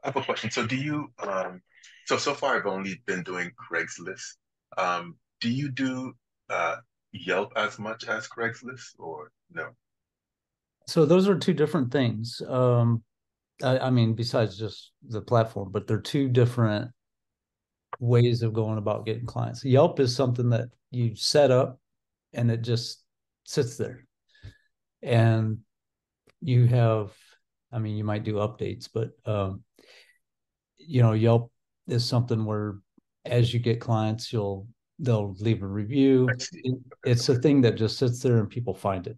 I have a question. So do you so far I've only been doing Craigslist. Do you do Yelp as much as Craigslist or no? So those are two different things. I mean, besides just the platform, but they're two different ways of going about getting clients. Yelp is something that you set up and it just sits there. And you have, I mean, you might do updates, but Yelp is something where as you get clients, they'll leave a I review. see. It's a thing that just sits there and people find it.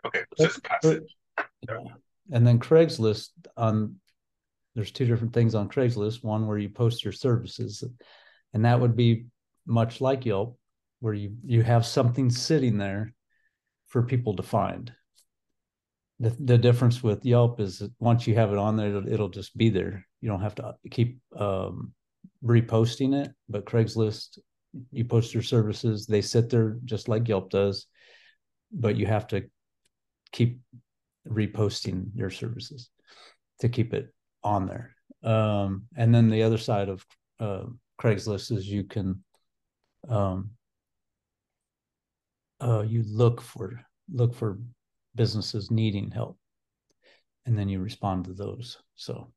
Okay, it's But, just passive. but Yeah. yeah. And then Craigslist on there's two different things on Craigslist. One where you post your services, and that would be much like Yelp, where you have something sitting there for people to find. The difference with Yelp is that once you have it on there, it'll just be there. You don't have to keep reposting it. But Craigslist, you post your services, they sit there just like Yelp does, but you have to keep reposting your services to keep it on there. And then the other side of uh, Craigslist is you can um, you look for businesses needing help, and then you respond to those. So